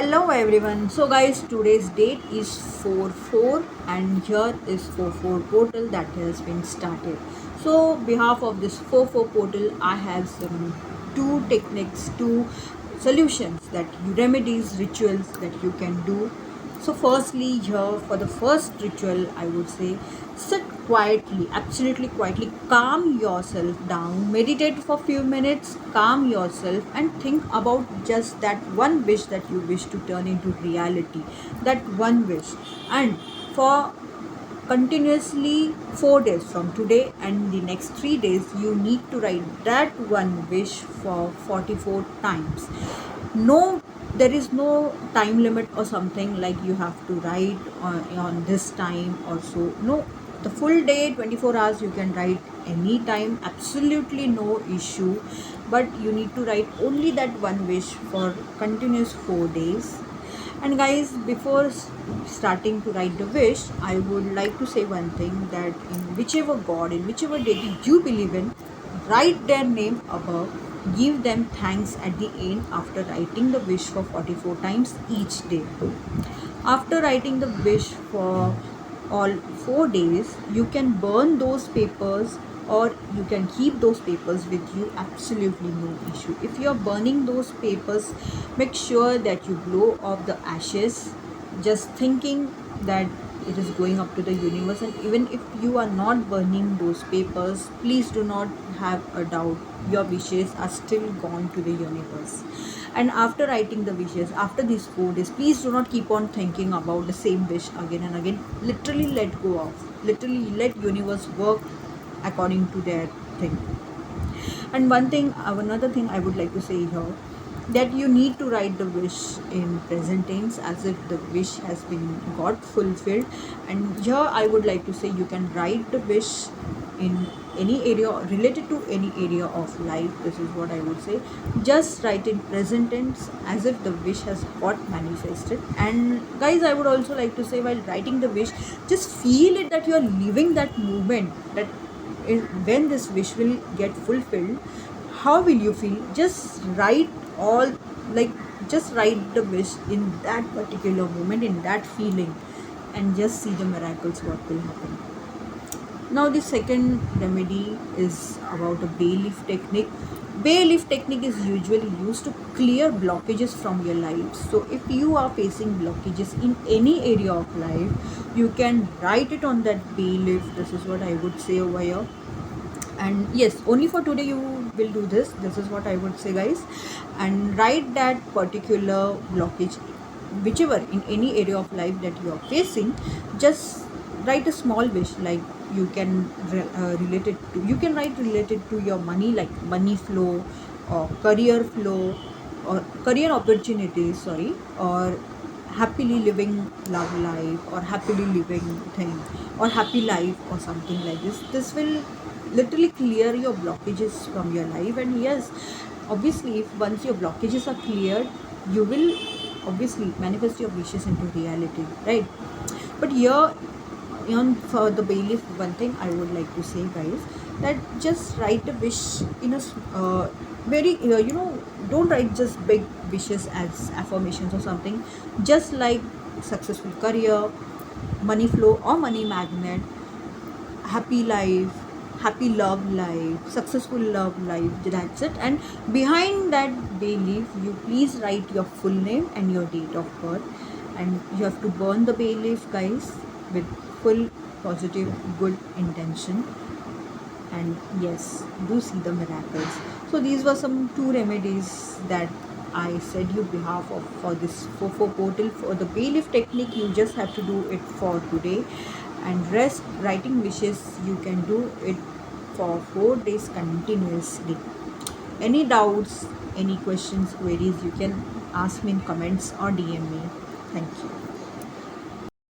Hello everyone. So guys, today's date is 4/4 and here is 4/4 portal that has been started. So behalf of this 4/4 portal, I have some two techniques, two solutions that you remedies, rituals that you can do. So firstly, here for the first ritual, I would say sit quietly, absolutely quietly, calm yourself down, meditate for few minutes, calm yourself and think about just that one wish that you wish to turn into reality, that one wish. And for continuously 4 days from today and the next 3 days, you need to write that one wish for 44 times. No, there is no time limit or something like you have to write on this time or so. No, the full day 24 hours you can write anytime, absolutely no issue, but you need to write only that one wish for continuous 4 days. And guys, before starting to write the wish, I would like to say one thing, that in whichever god, in whichever deity you believe in, write their name above, give them thanks at the end after writing the wish for 44 times each day. After writing the wish for all 4 days, you can burn those papers or you can keep those papers with you, absolutely no issue. If you are burning those papers, make sure that you blow off the ashes, just thinking that it is going up to the universe. And even if you are not burning those papers, please do not have a doubt, your wishes are still gone to the universe. And after writing the wishes, after these 4 days, please do not keep on thinking about the same wish again and again. Literally let go of, literally let universe work according to their thing. And another thing I would like to say here, that you need to write the wish in present tense as if the wish has been got fulfilled. And here I would like to say, you can write the wish in any area related to any area of life. This is what I would say, just write in present tense as if the wish has got manifested. And guys, I would also like to say, while writing the wish, just feel it that you are living that moment, that when this wish will get fulfilled, how will you feel? Just write all, like, just write the wish in that particular moment, in that feeling, and just see the miracles what will happen. Now the second remedy is about a bay leaf technique. Bay leaf technique is usually used to clear blockages from your life. So if you are facing blockages in any area of life, you can write it on that bay leaf. This is what I would say over here. And yes, only for today you will do this is what I would say, guys. And write that particular blockage, whichever in any area of life that you are facing. Just write a small wish, like you can relate it to, you can write related to your money, like money flow or career flow or career opportunities, sorry, or happily living love life or happily living thing or happy life or something like this will literally clear your blockages from your life. And yes, obviously, if once your blockages are cleared, you will obviously manifest your wishes into reality, right? But here, on for the bailiff, one thing I would like to say, guys, that just write a wish in a very don't write just big wishes as affirmations or something. Just like successful career, money flow or money magnet, happy life, happy love life, successful love life, that's it. And behind that bay leaf, you please write your full name and your date of birth. And you have to burn the bay leaf, guys, with full positive good intention. And yes, do see the miracles. So these were some two remedies that I said you behalf of for this for portal. For the bay leaf technique, you just have to do it for today, and rest writing wishes, you can do it for 4 days continuously. Any doubts, any questions, queries, you can ask me in comments or DM me. Thank you.